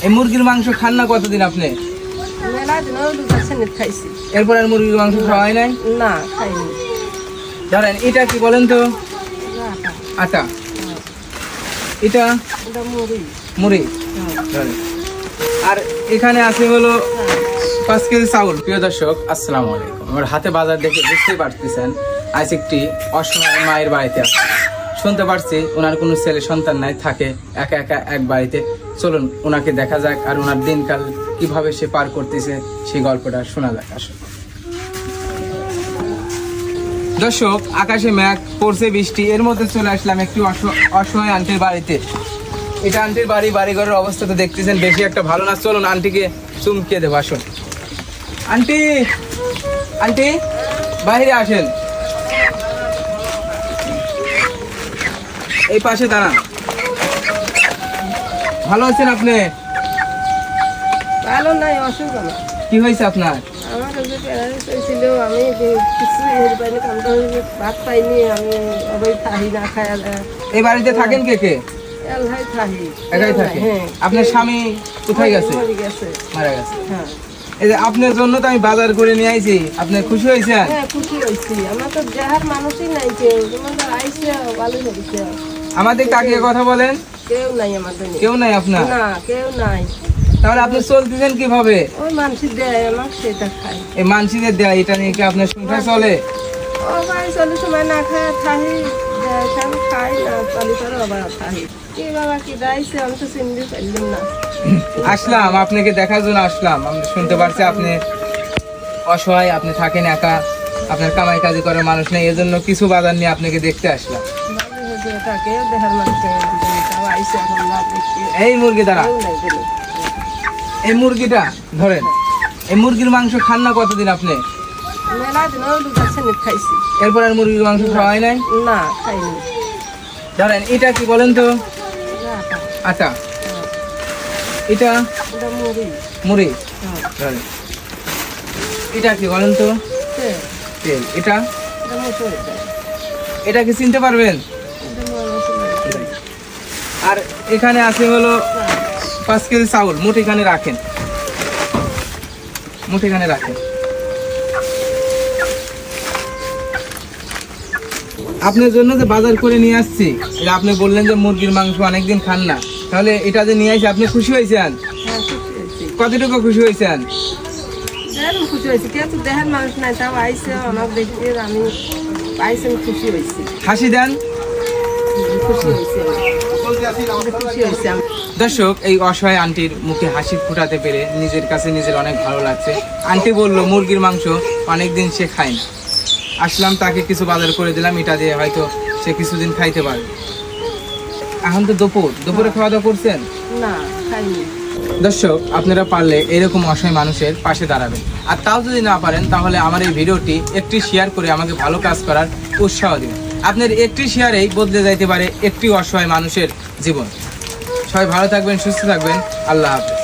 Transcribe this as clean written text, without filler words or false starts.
এই মুরগির মাংস খান না কতদিন আপনি? এরপর আর মুরগির মাংস খাওয়া হয় নাই? না, খাইনি। ধরেন এটা কি বলেন তো? আটা। এটা মুড়ি। আর এখানে আছে হলো 5 কেজি চাউল। প্রিয় দর্শক, আসসালামু আলাইকুম। আমার হাতে বাজার দেখে বুঝতেই পারতেছেন আজ একটি অসহায় মায়ের বাড়িতে আছে। শুনতে পারছি ওনার কোনো ছেলে সন্তান নাই, থাকে একা একা এক বাড়িতে। চলুন ওনাকে দেখা যাক আর ওনার দিনকাল কিভাবে সে পার করতেছে সেই গল্পটা শোনা যাক। আসলে দর্শক, আকাশে মেঘ পড়ছে, বৃষ্টি, এর মধ্যে চলে আসলাম একটি অসহায় আন্টির বাড়িতে। এটা আন্টির বাড়িঘরের অবস্থা তো দেখতেছেন বেশি একটা ভালো না। চলুন আন্টিকে চুমকে দেবো। আসুন আন্টি, আন্টি বাইরে আসেন, এই পাশে দাঁড়ান। ভালো আছেন আপনি? ভালো নাই, অসুখ আমার। কি হয়েছে আপনার? আমার কাছে প্যারালাইসিস ছিল, আমি কিছু পাইনি, ভাত পাইনি, আমি অবৈ থাকি না খাই। এই বাড়িতে থাকেন কে কে? একাই থাকে। আপনার স্বামী কোথায় গেছে? মারা গেছে। হ্যাঁ, এই যে আপনার জন্য তো আমি বাজার করে নিয়ে আইছি, আপনি খুশি হয়েছেন? হ্যাঁ, খুশি হয়েছি। আমরা তো দেহার মানুষই নাই, কেউ তোমাদের আইসে ভালো হয়েছে। আমাদের কাকে কথা বলেন? কেউ নাই আমাদের। কেউ নাই আপনার? না, কেউ নাই। তাহলে আপনি চলতেছেন কিভাবে? ওই মানুষের দেয় আমার, সেটা খাই। এই মানুষদের দেয়, এটা নিয়ে কি আপনার সংসার চলে? ও ভাই, চলে সময় না খায় থাকি, খাই না চলি করে আবার থাকি। কি বাবা কি দাইছে, আমি তো চিনতে পারলাম না। আসলাম আপনাকে দেখার জন্য, আসলাম। আমি শুনতে পারছি আপনি অসহায়, আপনি থাকেন একা, আপনার কামাই কাজে করার মানুষ নেই, এজন্য কিছু বাজার নিয়ে আপনাকে দেখতে আসলাম। এই মুরগি দাঁড়া, এই মুরগিটা ধরেন। এই মুরগির মাংস খান না কতদিন আপনি? খাইছি। এরপর আর মুরগির মাংস খাওয়া হয় নাই? না, খাইনি। ধরেন এটা কি বলেন তো? আটা। এটা মুড়ি। ধরেন এটা কি বলেন তো? তেল। এটা এটা কি চিনতে পারবেন? আর এখানে আছে হলো 5 কেজি চাউল। মুঠ এখানে রাখেন, মুঠ এখানে রাখেন। আপনার জন্য যে বাজার করে নিয়ে আসছি, আপনি বললেন যে মুরগির মাংস অনেকদিন খান না, তাহলে এটা যে নিয়ে আসি, আপনি খুশি হয়েছেন? কতটুকু খুশি হয়েছেন? খুশি হয়েছি, কিন্তু দেহের মানুষ নাই, তাও আইসে আমার দেখে আমি আইসে খুশি হয়েছি। হাসি দেন। দর্শক, এই অসহায় আন্টির মুখে হাসি ফুটাতে পেরে নিজের কাছে নিজের অনেক ভালো লাগছে। আন্টি বলল মুরগির মাংস অনেকদিন সে খায় না। আসলাম, তাকে কিছু বাজার করে দিলাম, এটা দিয়ে হয়তো সে কিছুদিন খাইতে পারবে। এখন তো দুপুরে খাওয়া দাওয়া করছেন? না, খাইনি। দর্শক, আপনারা পারলে এরকম অসহায় মানুষের পাশে দাঁড়াবেন, আর তাও যদি না পারেন তাহলে আমার এই ভিডিওটি একটি শেয়ার করে আমাকে ভালো কাজ করার উৎসাহ দিন। আপনার একটি শেয়ারেই বদলে যাইতে পারে একটি অসহায় মানুষের জীবন। সবাই ভালো থাকবেন, সুস্থ থাকবেন। আল্লাহ হাফেজ।